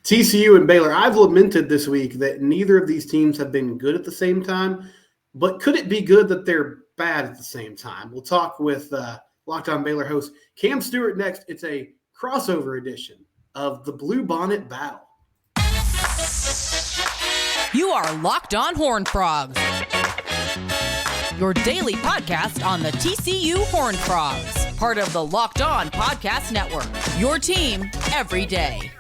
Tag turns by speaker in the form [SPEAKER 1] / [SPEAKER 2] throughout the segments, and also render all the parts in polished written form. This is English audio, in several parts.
[SPEAKER 1] TCU and Baylor. I've lamented this week that neither of these teams have been good at the same time, but could it be good that they're bad at the same time? We'll talk with Locked On Baylor host Cam Stuart next. It's a crossover edition of the Bluebonnet Battle.
[SPEAKER 2] You are Locked On Horned Frogs, your daily podcast on the TCU Horned Frogs, part of the Locked On Podcast Network, your team every day.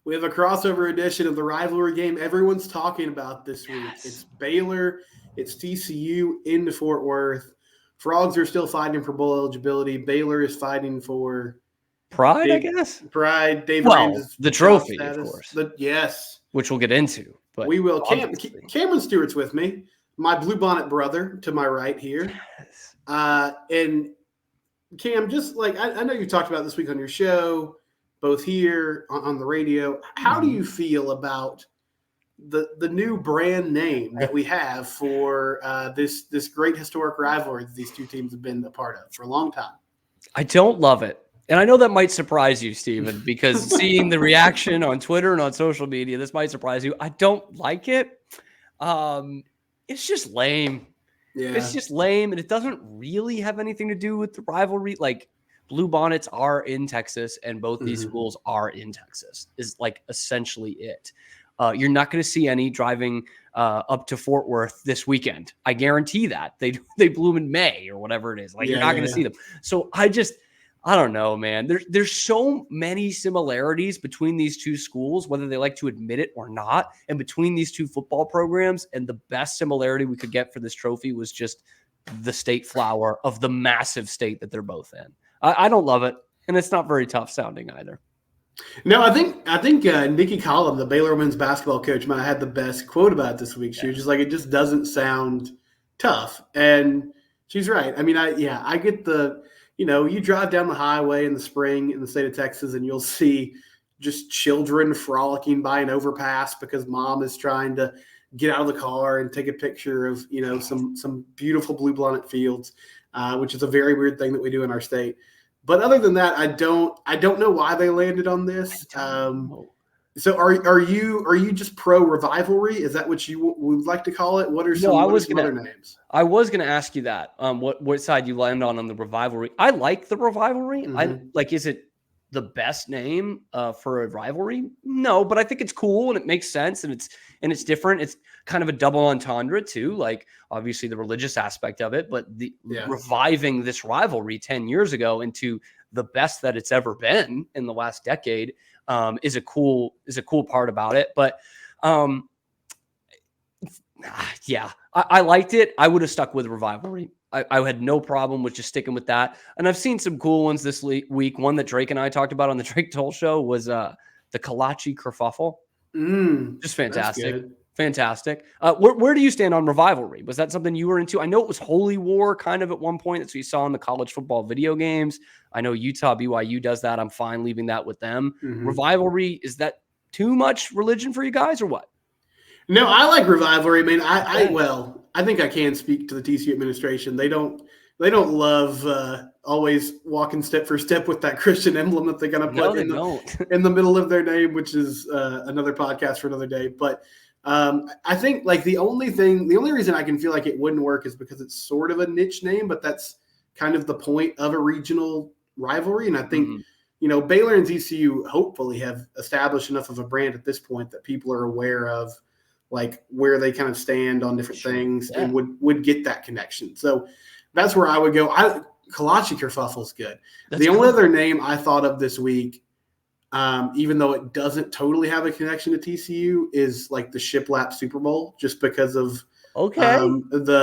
[SPEAKER 1] We have a crossover edition of the rivalry game everyone's talking about this week.
[SPEAKER 3] Yes.
[SPEAKER 1] It's Baylor, it's TCU into Fort Worth. Frogs are still fighting for bowl eligibility. Baylor is fighting for
[SPEAKER 3] pride, I guess.
[SPEAKER 1] Pride. David
[SPEAKER 3] Well,
[SPEAKER 1] Rams's
[SPEAKER 3] the trophy,
[SPEAKER 1] status.
[SPEAKER 3] of course.
[SPEAKER 1] Yes.
[SPEAKER 3] Which we'll get into. But
[SPEAKER 1] we will.
[SPEAKER 3] obviously.
[SPEAKER 1] Cameron Stewart's with me, my Bluebonnet brother to my right here.
[SPEAKER 3] Yes.
[SPEAKER 1] And Cam, just like I know you talked about this week on your show, both here on the radio. How do you feel about the new brand name that we have for this great historic rivalry that these two teams have been a part of for a long time?
[SPEAKER 3] I don't love it. And I know that might surprise you, Steven, because seeing the reaction on Twitter and on social media, this might surprise you. I don't like it. It's just lame.
[SPEAKER 1] Yeah.
[SPEAKER 3] It's just lame, and it doesn't really have anything to do with the rivalry. Like, Bluebonnets are in Texas, and both these schools are in Texas, is like essentially it. You're not going to see any driving up to Fort Worth this weekend. I guarantee that. They bloom in May or whatever it is. Like, you're not going to see them. So I don't know, man. There's so many similarities between these two schools, whether they like to admit it or not, and between these two football programs. And the best similarity we could get for this trophy was just the state flower of the massive state that they're both in. I don't love it, and it's not very tough sounding either.
[SPEAKER 1] No, I think Nikki Collum, the Baylor women's basketball coach, might have had the best quote about it this week. She was just like, it just doesn't sound tough. And she's right. I mean, I get you drive down the highway in the spring in the state of Texas and you'll see just children frolicking by an overpass because mom is trying to get out of the car and take a picture of, some beautiful Bluebonnet fields, which is a very weird thing that we do in our state. But other than that, I don't know why they landed on this. So are you just pro revivalry? Is that what you would like to call it? What are some other names?
[SPEAKER 3] I was going to ask you that. What side you land on the revivalry? I like the revivalry. Is it the best name for a rivalry? No, but I think it's cool and it makes sense and it's different. It's kind of a double entendre too. Like, obviously the religious aspect of it, but reviving this rivalry 10 years ago into the best that it's ever been in the last decade is a cool part about it. But I liked it. I would have stuck with rivalry. I had no problem with just sticking with that. And I've seen some cool ones this week. One that Drake and I talked about on the Drake Toll show was the kolache kerfuffle. Just fantastic. Fantastic. Where do you stand on revivalry? Was that something you were into? I know it was Holy War kind of at one point. That's what you saw in the college football video games. I know Utah, BYU does that. I'm fine leaving that with them. Revivalry, is that too much religion for you guys or what?
[SPEAKER 1] No, I like revivalry. I mean, I think I can speak to the TCU administration. They don't love always walking step for step with that Christian emblem that they're going to put in the middle of their name, which is another podcast for another day. But I think like the only reason I can feel like it wouldn't work is because it's sort of a niche name, but that's kind of the point of a regional rivalry. And I think, Baylor and TCU hopefully have established enough of a brand at this point that people are aware of like where they kind of stand on different things and would get that connection. So that's where I would go. Kolache kerfuffle is good. Only other name I thought of this week, even though it doesn't totally have a connection to TCU, is like the Shiplap Super Bowl, just because of the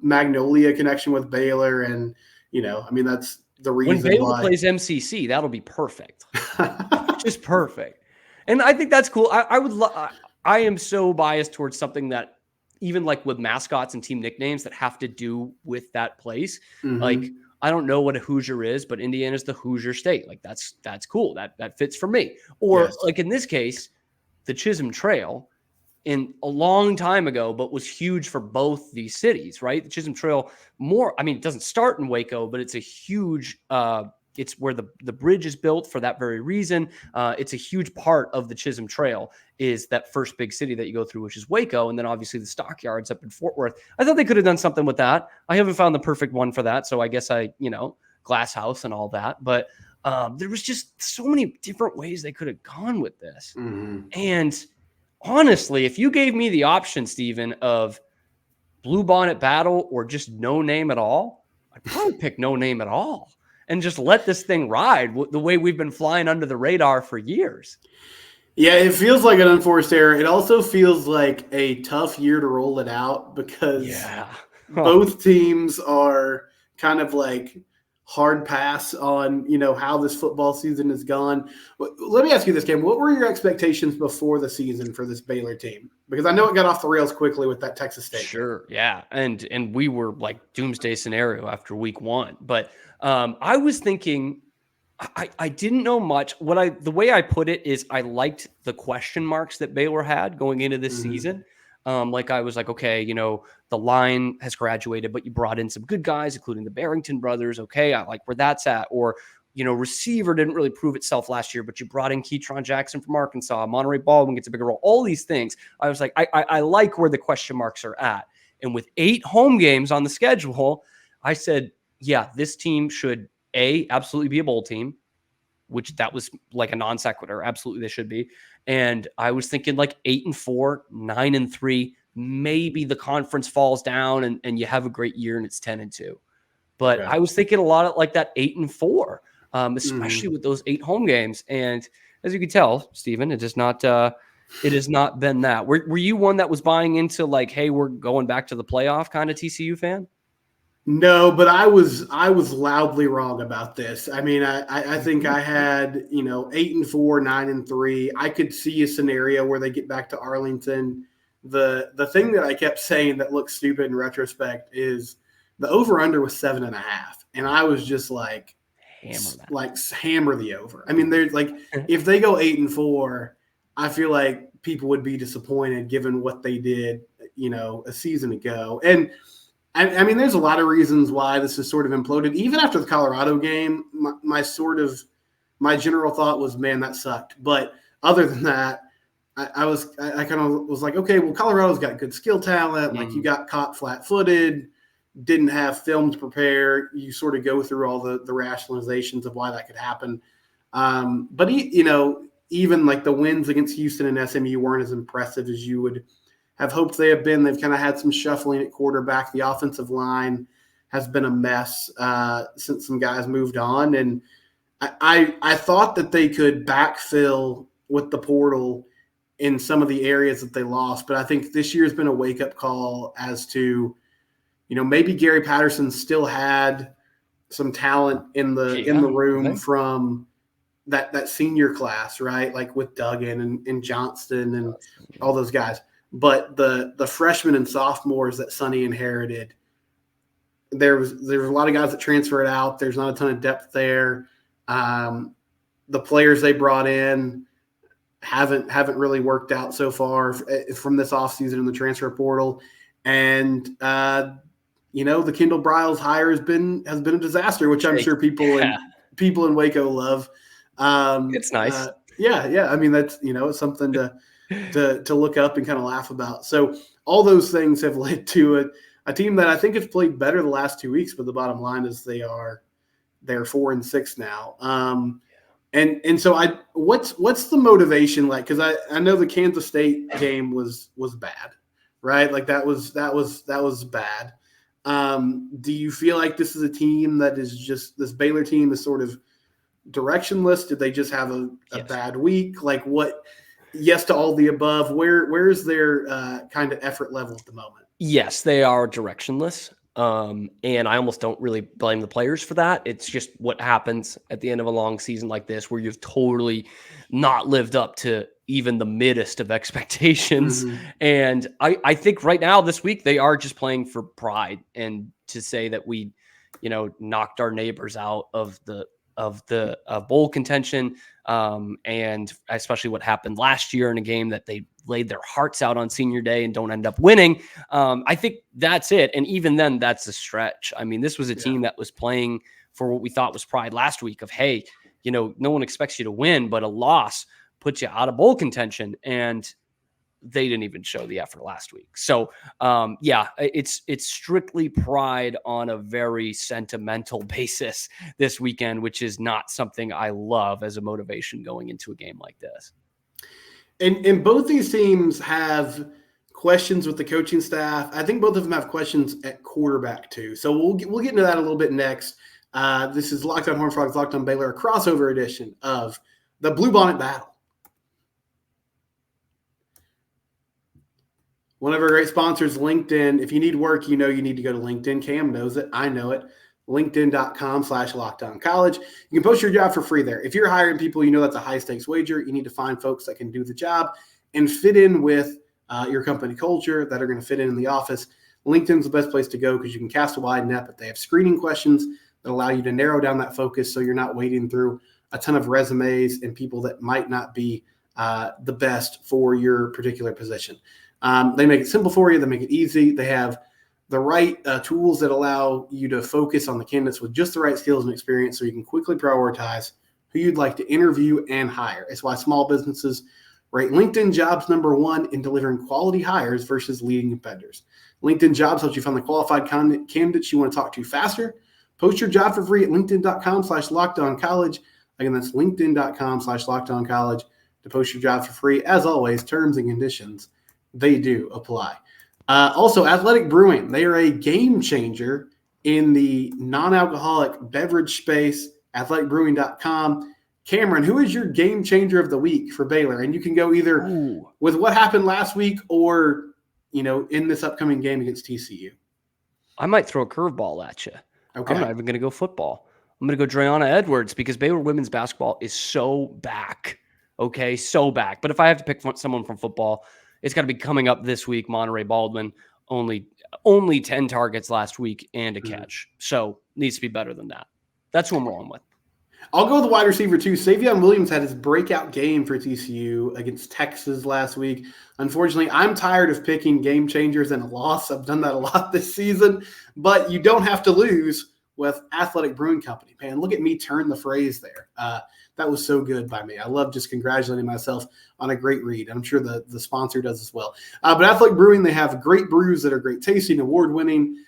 [SPEAKER 1] Magnolia connection with Baylor, and that's the reason.
[SPEAKER 3] When Baylor plays MCC, that'll be perfect, just perfect. And I think that's cool. I am so biased towards something that, even like with mascots and team nicknames that have to do with that place. Like, I don't know what a Hoosier is, but Indiana's the Hoosier State. Like, that's cool. That fits for me. Or like in this case, the Chisholm Trail in a long time ago, but was huge for both these cities, right? The Chisholm Trail it doesn't start in Waco, but it's a huge, it's where the bridge is built for that very reason. It's a huge part of the Chisholm Trail is that first big city that you go through, which is Waco. And then obviously the stockyards up in Fort Worth. I thought they could have done something with that. I haven't found the perfect one for that. So I guess Glass House and all that. But there was just so many different ways they could have gone with this.
[SPEAKER 1] Mm-hmm.
[SPEAKER 3] And honestly, if you gave me the option, Steven, of Bluebonnet battle or just no name at all, I'd probably pick no name at all and just let this thing ride the way we've been flying under the radar for years.
[SPEAKER 1] Yeah, it feels like an unforced error. It also feels like a tough year to roll it out because both teams are kind of like hard pass on, how this football season has gone. Let me ask you this, Cam. What were your expectations before the season for this Baylor team? Because I know it got off the rails quickly with that Texas State.
[SPEAKER 3] Sure, yeah. And we were like doomsday scenario after week 1. But I was thinking I didn't know much. The way I put it is I liked the question marks that Baylor had going into this season. I was like, okay, the line has graduated, but you brought in some good guys, including the Barrington brothers. Okay, I like where that's at. Or, receiver didn't really prove itself last year, but you brought in Keytron Jackson from Arkansas. Monterey Baldwin gets a bigger role. All these things. I was like, I like where the question marks are at. And with 8 home games on the schedule, I said, yeah, this team should absolutely be a bowl team, which that was like a non sequitur. Absolutely, they should be. And I was thinking like 8-4, 9-3. Maybe the conference falls down and you have a great year and it's 10-2. But I was thinking a lot of like that 8-4, especially with those 8 home games. And as you can tell, Steven, it has not been that. Were you one that was buying into like, hey, we're going back to the playoff kind of TCU fan?
[SPEAKER 1] No, but I was loudly wrong about this. I mean, I think I had 8-4, 9-3. I could see a scenario where they get back to Arlington. The thing that I kept saying that looks stupid in retrospect is the over under was 7.5, and I was just like, hammer the over. I mean, there's like if they go 8-4, I feel like people would be disappointed given what they did, a season ago. And I mean, there's a lot of reasons why this is sort of imploded. Even after the Colorado game, my general thought was, man, that sucked. But other than that, I kind of was like, okay, well, Colorado's got good skill talent. Like you got caught flat-footed, didn't have film to prepare. You sort of go through all the rationalizations of why that could happen. But even like the wins against Houston and SMU weren't as impressive as you would have hoped they have been. They've kind of had some shuffling at quarterback. The offensive line has been a mess since some guys moved on. And I thought that they could backfill with the portal in some of the areas that they lost. But I think this year has been a wake-up call as to, maybe Gary Patterson still had some talent in the room from that senior class, right? Like with Duggan and Johnston and all those guys. But the freshmen and sophomores that Sonny inherited, there was a lot of guys that transferred out. There's not a ton of depth there. The players they brought in haven't really worked out so far from this offseason in the transfer portal. And the Kendall Briles hire has been a disaster, which I'm sure people in Waco love.
[SPEAKER 3] It's nice.
[SPEAKER 1] Yeah. I mean, that's it's something to look up and kind of laugh about. So all those things have led to a team that I think has played better the last 2 weeks, but the bottom line is they're 4-6 now. And so what's the motivation like? Because I know the Kansas State game was bad, right? Like that was bad. Do you feel like this is a team that is just this Baylor team is sort of directionless? Did they just have a bad week? Like what? Yes to all the above. Where is their kind of effort level at the moment?
[SPEAKER 3] Yes, they are directionless. And I almost don't really blame the players for that. It's just what happens at the end of a long season like this, where you've totally not lived up to even the middest of expectations. And I think right now this week, they are just playing for pride and to say that we, knocked our neighbors out of the of bowl contention, and especially what happened last year in a game that they laid their hearts out on senior day and don't end up winning. I think that's it. And even then, that's a stretch. I mean, this was a team that was playing for what we thought was pride last week of, hey, no one expects you to win, but a loss puts you out of bowl contention. And they didn't even show the effort last week. So it's strictly pride on a very sentimental basis this weekend, which is not something I love as a motivation going into a game like this.
[SPEAKER 1] And both these teams have questions with the coaching staff. I think both of them have questions at quarterback too. So we'll get into that a little bit next. This is Locked On Horned Frogs, Locked On Baylor, a crossover edition of the Bluebonnet Battle. One of our great sponsors, LinkedIn. If you need work, you need to go to LinkedIn. Cam knows it. I know it. LinkedIn.com/LockedOnCollege. You can post your job for free there. If you're hiring people, that's a high-stakes wager. You need to find folks that can do the job and fit in with your company culture, that are going to fit in the office. LinkedIn's the best place to go because you can cast a wide net, but they have screening questions that allow you to narrow down that focus so you're not wading through a ton of resumes and people that might not be the best for your particular position. They make it simple for you. They make it easy. They have the right tools that allow you to focus on the candidates with just the right skills and experience so you can quickly prioritize who you'd like to interview and hire. It's why small businesses rate LinkedIn Jobs #1 in delivering quality hires versus leading competitors. LinkedIn Jobs helps you find the qualified candidates you want to talk to faster. Post your job for free at linkedin.com/LockedOnCollege. Again, that's linkedin.com/LockedOnCollege to post your job for free. As always, terms and conditions, they do apply. Also, Athletic Brewing. They are a game changer in the non-alcoholic beverage space. athleticbrewing.com. Cameron, who is your game changer of the week for Baylor? And you can go either with what happened last week or, in this upcoming game against TCU.
[SPEAKER 3] I might throw a curveball at you.
[SPEAKER 1] Okay.
[SPEAKER 3] I'm not even going to go football. I'm going to go Dreonna Edwards because Baylor women's basketball is so back. Okay, so back. But if I have to pick someone from football, it's got to be coming up this week. Monterey Baldwin, only 10 targets last week and a catch. So needs to be better than that. That's who I'm rolling with.
[SPEAKER 1] I'll go with the wide receiver too. Savion Williams had his breakout game for TCU against Texas last week. Unfortunately, I'm tired of picking game changers in a loss. I've done that a lot this season, but you don't have to lose with Athletic Brewing Company. Man, look at me turn the phrase there. That was so good by me. I love just congratulating myself on a great read. I'm sure the sponsor does as well. But Athletic Brewing, they have great brews that are great tasting, award-winning.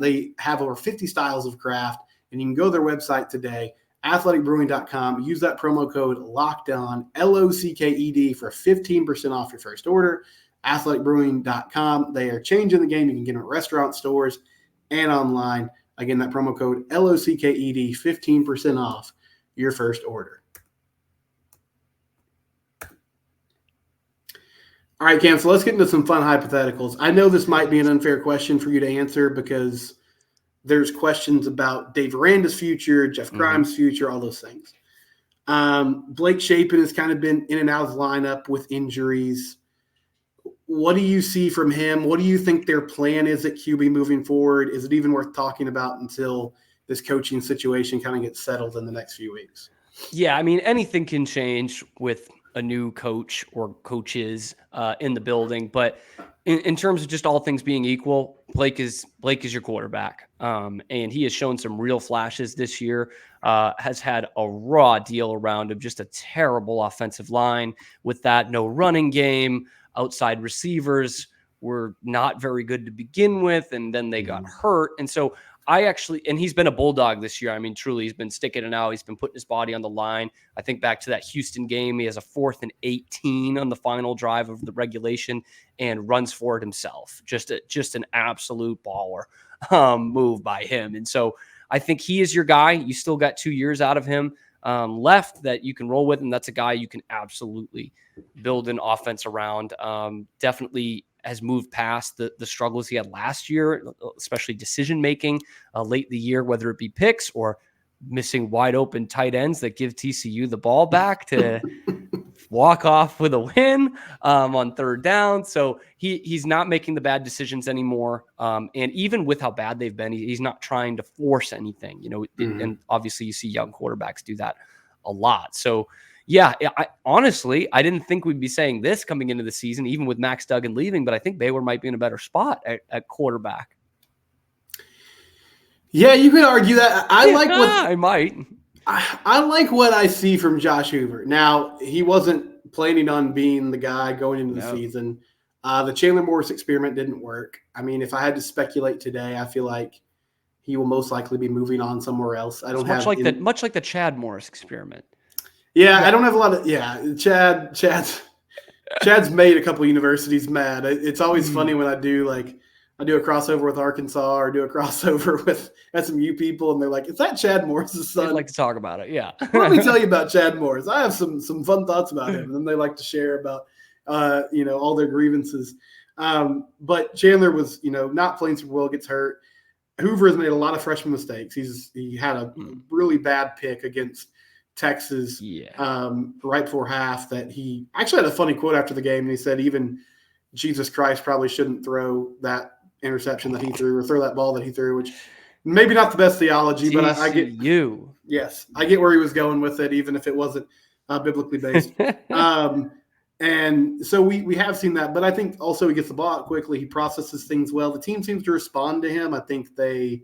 [SPEAKER 1] They have over 50 styles of craft, and you can go to their website today, athleticbrewing.com. Use that promo code LOCKEDON, LOCKED, for 15% off your first order. Athleticbrewing.com. They are changing the game. You can get them at restaurants, stores, and online. Again, that promo code LOCKED, 15% off your first order. All right, Cam, so let's get into some fun hypotheticals. I know this might be an unfair question for you to answer because there's questions about Dave Aranda's future, Jeff Grimes' future, all those things. Blake Shapen has kind of been in and out of the lineup with injuries. What do you see from him? What do you think their plan is at QB moving forward? Is it even worth talking about until this coaching situation kind of gets settled in the next few weeks?
[SPEAKER 3] Yeah, I mean, anything can change with a new coach or coaches in the building. But in terms of just all things being equal, Blake is your quarterback. And he has shown some real flashes this year, has had a raw deal around him, just a terrible offensive line with that, no running game, outside receivers were not very good to begin with, and then they got hurt. And so and he's been a bulldog this year. I mean, truly, he's been sticking it out. He's been putting his body on the line. I think back to that Houston game, he has a 4th and 18 on the final drive of the regulation and runs for it himself. Just an absolute baller move by him. And so I think he is your guy. You still got 2 years out of him left that you can roll with, and that's a guy you can absolutely build an offense around. Definitely has moved past the struggles he had last year, especially decision-making late in the year, whether it be picks or missing wide open tight ends that give TCU the ball back to walk off with a win on third down. So he's not making the bad decisions anymore. And even with how bad they've been, he's not trying to force anything, and obviously you see young quarterbacks do that a lot. So yeah, honestly, I didn't think we'd be saying this coming into the season, even with Max Duggan leaving, but I think Baylor might be in a better spot at quarterback.
[SPEAKER 1] Yeah, you could argue that. I like what I see from Josh Hoover. Now, he wasn't planning on being the guy going into the season. The Chandler Morris experiment didn't work. I mean, if I had to speculate today, I feel like he will most likely be moving on somewhere else. I don't
[SPEAKER 3] much like the Chad Morris experiment.
[SPEAKER 1] Yeah, I don't have a lot of Chad's made a couple universities mad. It's always funny when I do a crossover with Arkansas or do a crossover with SMU people, and they're like, "Is that Chad Morris' son?"
[SPEAKER 3] I'd like to talk about it. Yeah.
[SPEAKER 1] Let me tell you about Chad Morris. I have some fun thoughts about him, and then they like to share about all their grievances. But Chandler was not playing super well, gets hurt. Hoover has made a lot of freshman mistakes. He had a really bad pick against Texas right before half that he actually had a funny quote after the game, and he said even Jesus Christ probably shouldn't throw that interception that he threw or throw that ball that he threw, which maybe not the best theology, but I get
[SPEAKER 3] you.
[SPEAKER 1] Yes, I get where he was going with it, even if it wasn't biblically based. And so we have seen that, but I think also he gets the ball out quickly. He processes things well. The team seems to respond to him. I think they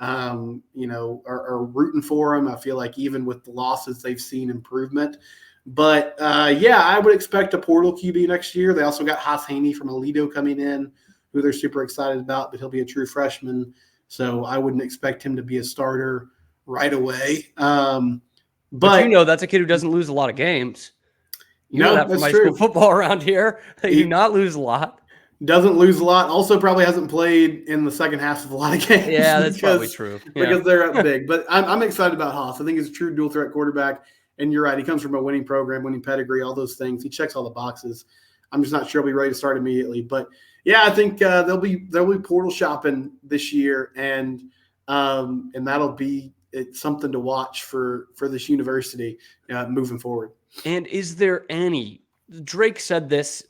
[SPEAKER 1] are rooting for him. I feel like even with the losses, they've seen improvement. But I would expect a portal QB next year. They also got Haas Haney from Aledo coming in, who they're super excited about, but he'll be a true freshman. So I wouldn't expect him to be a starter right away. But
[SPEAKER 3] that's a kid who doesn't lose a lot of games. You know that from high school football around here. They do not lose a lot.
[SPEAKER 1] Doesn't lose a lot. Also probably hasn't played in the second half of a lot of games.
[SPEAKER 3] Yeah, that's probably true.
[SPEAKER 1] Because they're up big. But I'm excited about Haas. I think he's a true dual threat quarterback. And you're right. He comes from a winning program, winning pedigree, all those things. He checks all the boxes. I'm just not sure he'll be ready to start immediately. But yeah, I think they'll be portal shopping this year, and that'll be something to watch for this university moving forward.
[SPEAKER 3] And is there any – Drake said this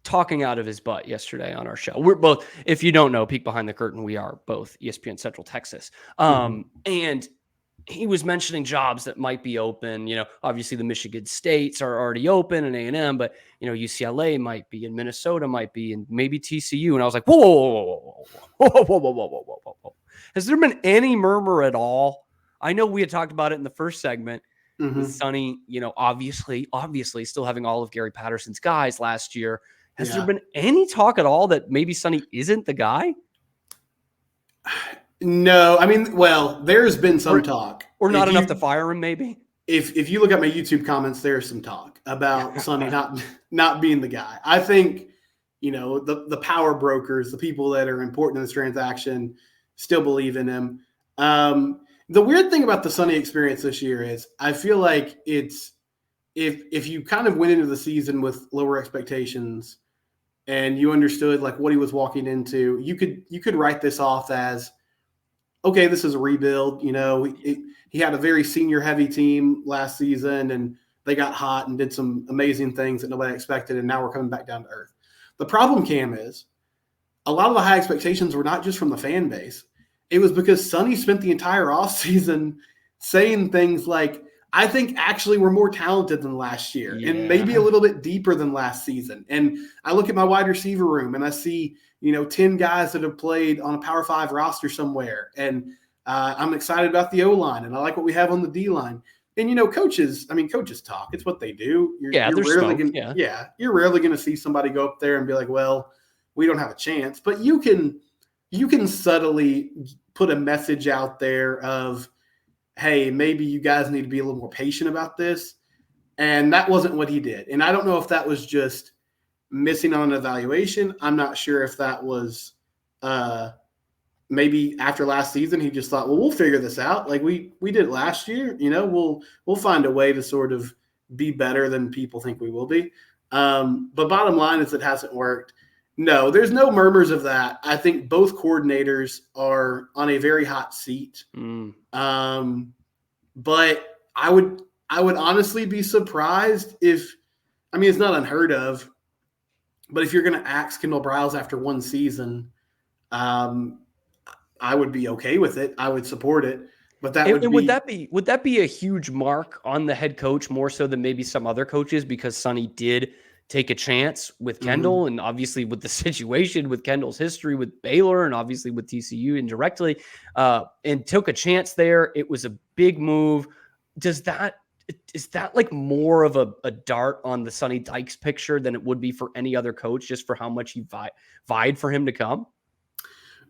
[SPEAKER 3] talking out of his butt yesterday on our show. We're both – if you don't know, peek behind the curtain, we are both ESPN Central Texas. And he was mentioning jobs that might be open. Obviously the Michigan States are already open and A&M, but, UCLA might be and Minnesota might be and maybe TCU. And I was like, whoa. Has there been any murmur at all? I know we had talked about it in the first segment. With Sonny, obviously still having all of Gary Patterson's guys last year. Has there been any talk at all that maybe Sonny isn't the guy?
[SPEAKER 1] No, I mean, there's been some talk.
[SPEAKER 3] Or not enough to fire him, maybe?
[SPEAKER 1] If you look at my YouTube comments, there's some talk about Sonny not being the guy. I think, the power brokers, the people that are important in this transaction, still believe in him. The weird thing about the Sonny experience this year is I feel like it's if you kind of went into the season with lower expectations and you understood like what he was walking into, you could write this off as, okay, this is a rebuild. He had a very senior heavy team last season and they got hot and did some amazing things that nobody expected. And now we're coming back down to earth. The problem, Cam, is a lot of the high expectations were not just from the fan base. It was because Sonny spent the entire offseason saying things like, I think actually we're more talented than last year and maybe a little bit deeper than last season. And I look at my wide receiver room and I see, 10 guys that have played on a Power 5 roster somewhere. And I'm excited about the O-line and I like what we have on the D-line. And, coaches talk. It's what they do. You're rarely going to see somebody go up there and be like, well, we don't have a chance. But you can subtly put a message out there of, hey, maybe you guys need to be a little more patient about this. And that wasn't what he did. And I don't know if that was just missing on an evaluation. I'm not sure if that was maybe after last season, he just thought, well, we'll figure this out. Like we did last year, we'll find a way to sort of be better than people think we will be. But bottom line is it hasn't worked. No, there's no murmurs of that. I think both coordinators are on a very hot seat. But I would honestly be surprised if I mean, it's not unheard of, but if you're going to axe Kendall Briles after one season, I would be okay with it. I would support it. But
[SPEAKER 3] would that be a huge mark on the head coach more so than maybe some other coaches, because Sonny did take a chance with Kendall, and obviously with the situation with Kendall's history with Baylor and obviously with TCU indirectly, and took a chance there. It was a big move. Is that like more of a dart on the Sonny Dykes picture than it would be for any other coach, just for how much he vied for him to come?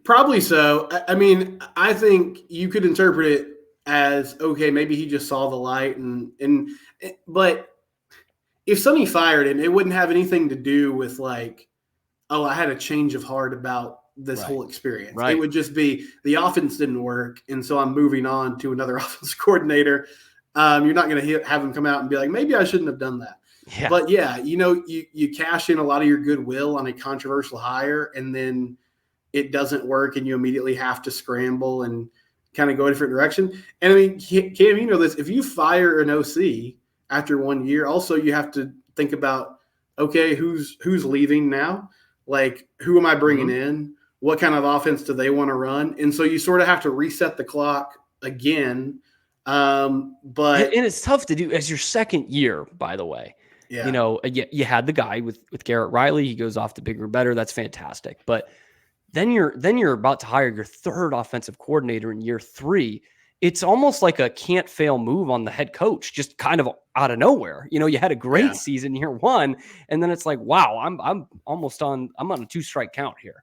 [SPEAKER 1] Probably so. I mean, I think you could interpret it as, okay, maybe he just saw the light, but if Sonny fired him, it wouldn't have anything to do with like, oh, I had a change of heart about this whole experience. Right. It would just be the offense didn't work, and so I'm moving on to another offense coordinator. You're not going to have him come out and be like, maybe I shouldn't have done that. Yeah. But yeah, you cash in a lot of your goodwill on a controversial hire, and then it doesn't work, and you immediately have to scramble and kind of go a different direction. And I mean, Cam, you know this, if you fire an OC after 1 year, also you have to think about, okay, who's leaving now? Like, who am I bringing in? What kind of offense do they want to run? And so you sort of have to reset the clock again. But
[SPEAKER 3] it's tough to do as your second year, by the way. Yeah. You had the guy with Garrett Riley. He goes off to bigger and better. That's fantastic. But then you're about to hire your third offensive coordinator in year 3. It's almost like a can't fail move on the head coach, just kind of out of nowhere. You had a great season year 1, and then it's like, wow, I'm on a 2-strike count here.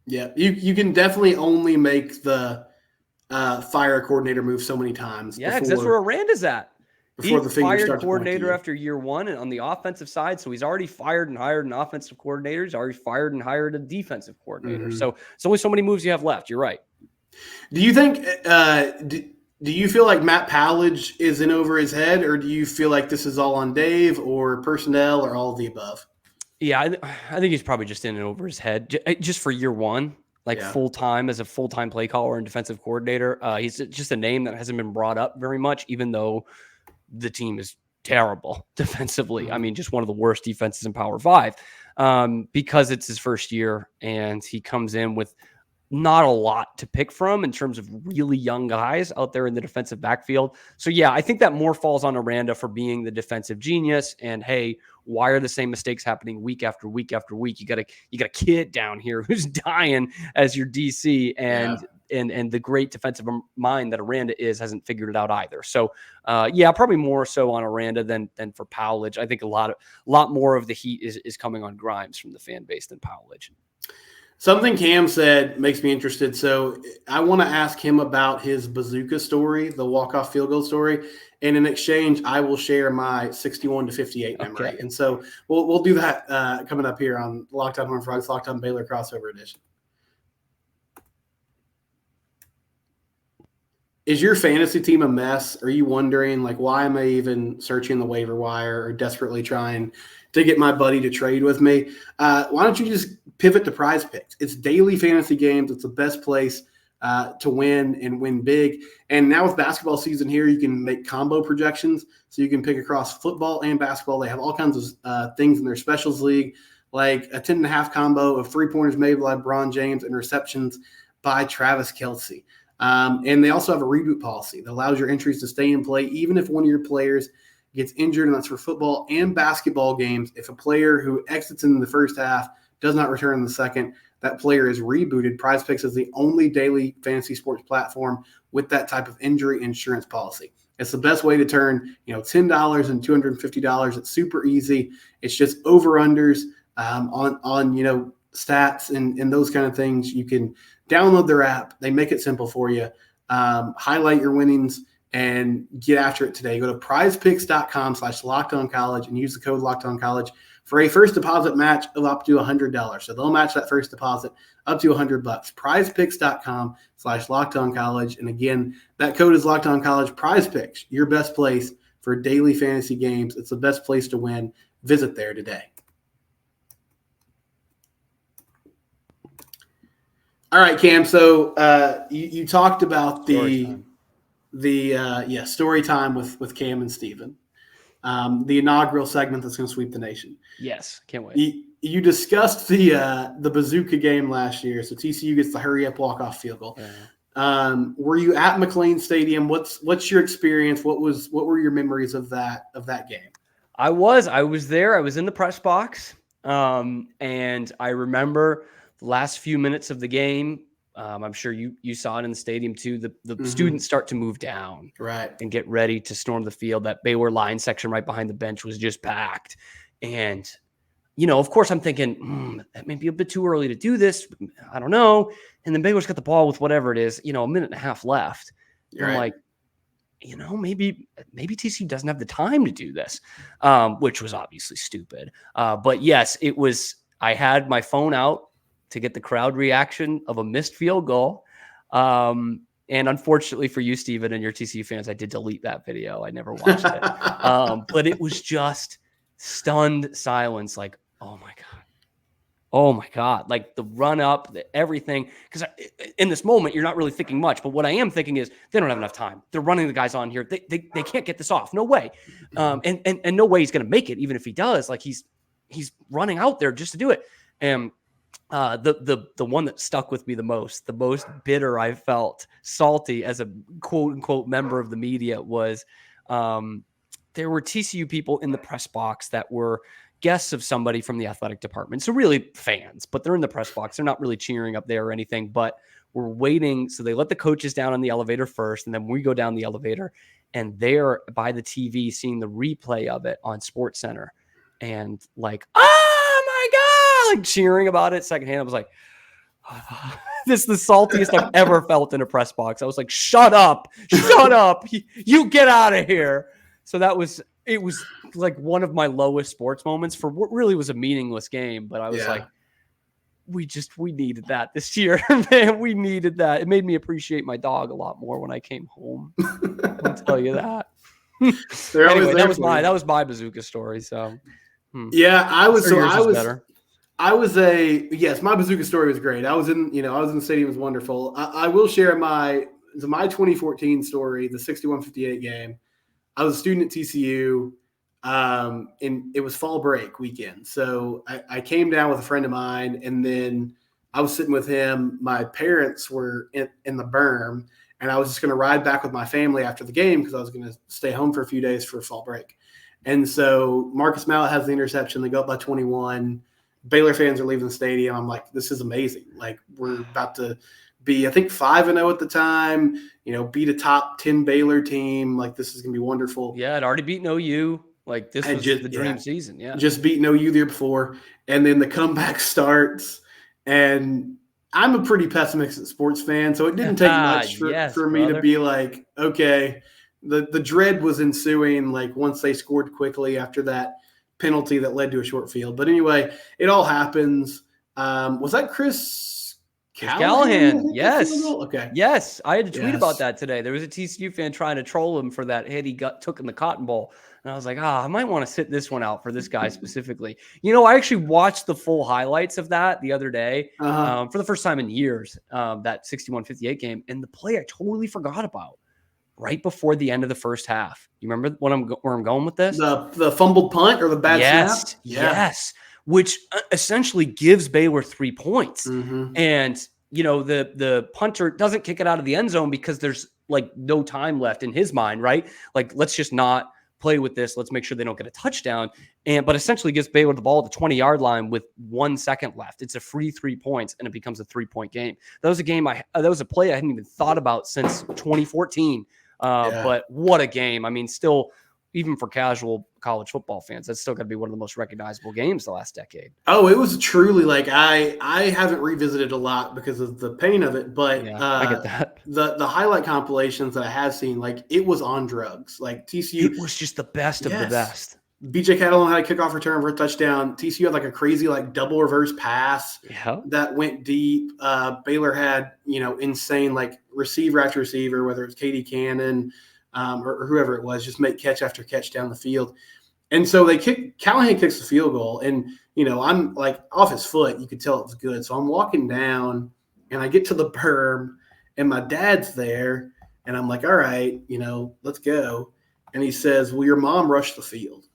[SPEAKER 1] Yeah, you can definitely only make the fire a coordinator move so many times.
[SPEAKER 3] Yeah, because that's where Aranda's at.
[SPEAKER 1] Before the fingers
[SPEAKER 3] fired coordinator after year 1 and on the offensive side. So he's already fired and hired an offensive coordinator. He's already fired and hired a defensive coordinator. So it's only so many moves you have left. You're right.
[SPEAKER 1] Do you think do you feel like Matt Powledge is in over his head, or do you feel like this is all on Dave or personnel or all of the above?
[SPEAKER 3] Yeah, I think he's probably just in and over his head just for year 1. Full-time as a full-time play caller and defensive coordinator. He's just a name that hasn't been brought up very much, even though the team is terrible defensively. I mean, just one of the worst defenses in Power 5, because it's his first year and he comes in with not a lot to pick from in terms of really young guys out there in the defensive backfield. So yeah, I think that more falls on Aranda for being the defensive genius. And hey, why are the same mistakes happening week after week after week? You got a kid down here who's dying as your DC, and the great defensive mind that Aranda hasn't figured it out either. So probably more so on Aranda than for Powledge. I think a lot more of the heat is coming on Grimes from the fan base than Powledge.
[SPEAKER 1] Something Cam said makes me interested. So I want to ask him about his bazooka story, the walk-off field goal story. And in exchange, I will share my 61-58 memory. Okay. And so we'll do that coming up here on Locked On Horned Frogs, Locked On Baylor Crossover Edition. Is your fantasy team a mess? Are you wondering, like, why am I even searching the waiver wire or desperately trying to get my buddy to trade with me? Why don't you just pivot to PrizePicks? It's daily fantasy games. It's the best place to win and win big. And now with basketball season here, you can make combo projections. So you can pick across football and basketball. They have all kinds of things in their specials league, like a 10.5 combo of 3-pointers made by LeBron James and receptions by Travis Kelce. And they also have a reboot policy that allows your entries to stay in play even if one of your players gets injured, and that's for football and basketball games. If a player who exits in the first half does not return in the second, that player is rebooted. PrizePicks is the only daily fantasy sports platform with that type of injury insurance policy. It's the best way to turn $10 and $250. It's super easy. It's just over-unders on stats and those kind of things. You can download their app. They make it simple for you. Highlight your winnings and get after it today. Go to prizepicks.com/lockedoncollege and use the code lockedoncollege for a first deposit match of up to $100. So they'll match that first deposit up to $100. prizepicks.com/lockedoncollege. And again, that code is lockedoncollege. PrizePicks, your best place for daily fantasy games. It's the best place to win. Visit there today. All right, Cam. So you talked about story time with Cam and Steven. the inaugural segment that's going to sweep the nation.
[SPEAKER 3] Yes, can't wait.
[SPEAKER 1] You discussed the bazooka game last year, so TCU gets the hurry up walk-off field goal. Yeah. Were you at McLean Stadium? What's your experience? What were your memories of that game?
[SPEAKER 3] I was there. I was in the press box, and I remember the last few minutes of the game. I'm sure you saw it in the stadium too. The students start to move down,
[SPEAKER 1] right,
[SPEAKER 3] and get ready to storm the field. That Baylor line section right behind the bench was just packed, and of course I'm thinking that may be a bit too early to do this. I don't know. And then Baylor's got the ball with whatever it is, a minute and a half left. Right. I'm like, maybe TCU doesn't have the time to do this, which was obviously stupid. But yes, it was. I had my phone out to get the crowd reaction of a missed field goal. And unfortunately for you, Steven, and your TCU fans, I did delete that video. I never watched it. But it was just stunned silence. Like, oh my God. Like the run up, everything. Because in this moment, you're not really thinking much. But what I am thinking is they don't have enough time. They're running the guys on here. They can't get this off. No way. And no way he's going to make it. Even if he does, like he's running out there just to do it. And the one that stuck with me the most bitter I felt, salty as a quote unquote member of the media was there were TCU people in the press box that were guests of somebody from the athletic department. So really fans, but they're in the press box. They're not really cheering up there or anything, but we're waiting. So they let the coaches down on the elevator first. And then we go down the elevator and they're by the TV seeing the replay of it on SportsCenter and like, oh my God, like cheering about it secondhand. I was like, this is the saltiest I've ever felt in a press box. I was like, shut up, you get out of here. So it was like one of my lowest sports moments for what really was a meaningless game. But I was like, we needed that this year, man. We needed that. It made me appreciate my dog a lot more when I came home. I'll tell you that. Anyway, that was my bazooka story. So
[SPEAKER 1] yeah, my bazooka story was great. I was in the stadium. It was wonderful. I will share my 2014 story, the 61-58 game. I was a student at TCU, and it was fall break weekend. So I came down with a friend of mine, and then I was sitting with him. My parents were in the berm, and I was just going to ride back with my family after the game because I was going to stay home for a few days for fall break. And so Marcus Mallett has the interception. They go up by 21. Baylor fans are leaving the stadium. I'm like, this is amazing. Like, we're about to be, I think, 5-0 at the time, beat a top 10 Baylor team. Like, this is going to be wonderful.
[SPEAKER 3] Yeah, it already beaten OU. Like, this was the dream season. Yeah.
[SPEAKER 1] Just beating OU the year before. And then the comeback starts. And I'm a pretty pessimistic sports fan, so it didn't take much for me to be like, okay, the dread was ensuing, like, once they scored quickly after that penalty that led to a short field. But anyway, it all happens. Was that Chris
[SPEAKER 3] Callahan? Yes.
[SPEAKER 1] Okay.
[SPEAKER 3] Yes. I had to tweet about that today. There was a TCU fan trying to troll him for that hit he took in the Cotton Bowl. And I was like, I might want to sit this one out for this guy specifically. I actually watched the full highlights of that the other day for the first time in years, that 61-58 game. And the play I totally forgot about right before the end of the first half. You remember where I'm going with this?
[SPEAKER 1] The fumbled punt or the bad snap?
[SPEAKER 3] Yes. Which essentially gives Baylor 3 points. Mm-hmm. And, the punter doesn't kick it out of the end zone because there's like no time left in his mind, right? Like, let's just not play with this. Let's make sure they don't get a touchdown. But essentially gives Baylor the ball at the 20-yard line with 1 second left. It's a free 3 points and it becomes a 3-point game. That was a play I hadn't even thought about since 2014. But what a game. I mean, still, even for casual college football fans, that's still going to be one of the most recognizable games the last decade.
[SPEAKER 1] Oh, it was truly like, I haven't revisited a lot because of the pain of it, but
[SPEAKER 3] I get that.
[SPEAKER 1] The highlight compilations that I have seen, like, it was on drugs. Like, TCU.
[SPEAKER 3] It was just the best of the best.
[SPEAKER 1] BJ Catalon had a kickoff return for a touchdown. TCU had like a crazy, like, double reverse pass that went deep. Baylor had, insane, like, receiver after receiver, whether it was Katie Cannon, or whoever it was, just make catch after catch down the field. And so Callahan kicks the field goal, and, I'm like off his foot. You could tell it was good. So I'm walking down, and I get to the berm, and my dad's there, and I'm like, all right, let's go. and he says, "Will your mom rush the field?"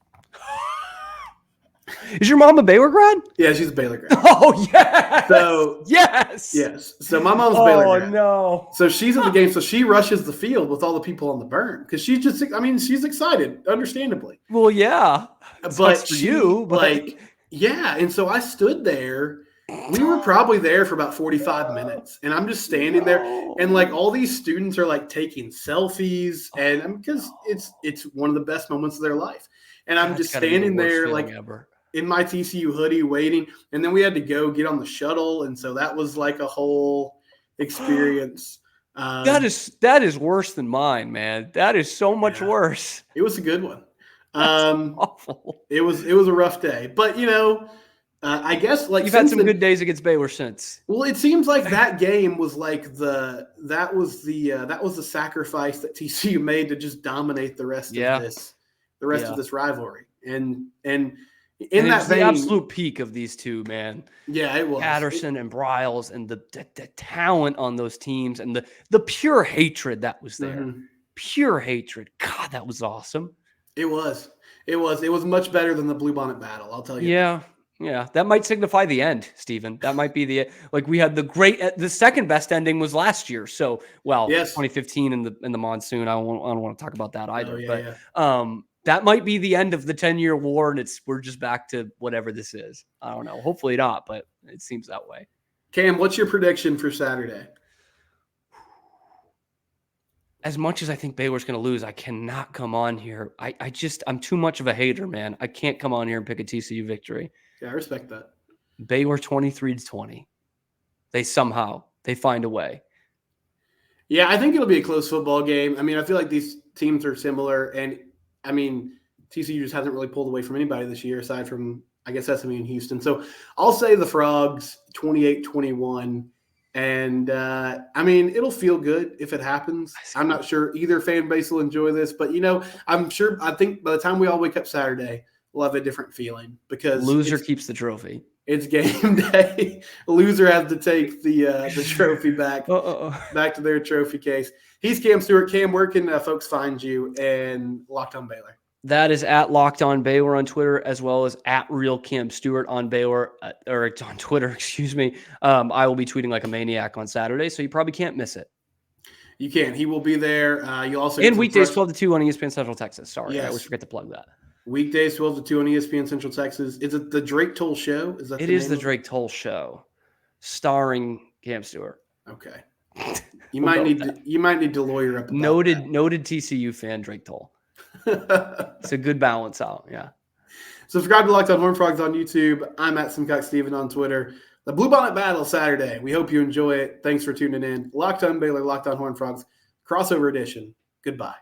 [SPEAKER 3] Is your mom a Baylor grad?
[SPEAKER 1] Yeah, she's a Baylor grad.
[SPEAKER 3] Oh, yes.
[SPEAKER 1] So
[SPEAKER 3] yes.
[SPEAKER 1] So my mom's a Baylor grad.
[SPEAKER 3] Oh, no.
[SPEAKER 1] So she's at the game. So she rushes the field with all the people on the berm because she's just, she's excited, understandably.
[SPEAKER 3] Well, yeah.
[SPEAKER 1] But
[SPEAKER 3] for you, but...
[SPEAKER 1] yeah. And so I stood there. We were probably there for about 45 minutes, and I'm just standing there, and like all these students are like taking selfies, and because it's one of the best moments of their life, and I'm just standing there like in my TCU hoodie waiting, and then we had to go get on the shuttle, and so that was like a whole experience.
[SPEAKER 3] That is worse than mine, man. That is so much worse.
[SPEAKER 1] It was a good one.
[SPEAKER 3] Awful.
[SPEAKER 1] It was a rough day, but I guess like
[SPEAKER 3] you've had some good days against Baylor since.
[SPEAKER 1] Well, it seems like that game was like that was the sacrifice that TCU made to just dominate the rest of this rivalry, and in that vein,
[SPEAKER 3] the absolute peak of these two, man.
[SPEAKER 1] Yeah, it was
[SPEAKER 3] Patterson and Bryles, and the talent on those teams, and the pure hatred that was there. Mm-hmm. Pure hatred. God, that was awesome.
[SPEAKER 1] It was much better than the Bluebonnet battle. I'll tell you.
[SPEAKER 3] Yeah. Yeah, that might signify the end, Stephen. That might be we had the second best ending was last year. So, 2015 in the monsoon. I don't want to talk about that either. That might be the end of the 10-year war, and we're just back to whatever this is. I don't know. Hopefully not, but it seems that way.
[SPEAKER 1] Cam, what's your prediction for Saturday?
[SPEAKER 3] As much as I think Baylor's going to lose, I cannot come on here. I'm too much of a hater, man. I can't come on here and pick a TCU victory.
[SPEAKER 1] Yeah, I respect that.
[SPEAKER 3] Baylor 23-20. They find a way.
[SPEAKER 1] Yeah, I think it'll be a close football game. I feel like these teams are similar, and TCU just hasn't really pulled away from anybody this year, aside from I guess SMU and Houston. So I'll say the Frogs 28-21, and it'll feel good if it happens. I'm not sure either fan base will enjoy this, but I think by the time we all wake up Saturday, we'll have a different feeling because
[SPEAKER 3] loser keeps the trophy.
[SPEAKER 1] It's game day. Loser has to take the trophy back to their trophy case. He's Cam Stuart. Cam, where can folks find you and Locked On Baylor?
[SPEAKER 3] That is at Locked On Baylor on Twitter, as well as at Real Cam Stuart on Baylor or on Twitter. Excuse me. I will be tweeting like a maniac on Saturday, so you probably can't miss it.
[SPEAKER 1] You can. He will be there. You also
[SPEAKER 3] and weekdays 12 to 2 on ESPN Central Texas. Sorry,
[SPEAKER 1] yes.
[SPEAKER 3] I always forget to plug that.
[SPEAKER 1] Weekdays 12 to 2 on ESPN Central Texas. Is it the Drake Toll Show?
[SPEAKER 3] It is the Drake Toll Show, starring Cam Stewart.
[SPEAKER 1] Okay. You might need to lawyer up.
[SPEAKER 3] Noted TCU fan Drake Toll. It's a good balance out. Yeah.
[SPEAKER 1] Subscribe to Locked On Horned Frogs on YouTube. I'm at Simcox Steven on Twitter. The Bluebonnet Battle Saturday. We hope you enjoy it. Thanks for tuning in. Locked On Baylor, Locked On Horned Frogs, crossover edition. Goodbye.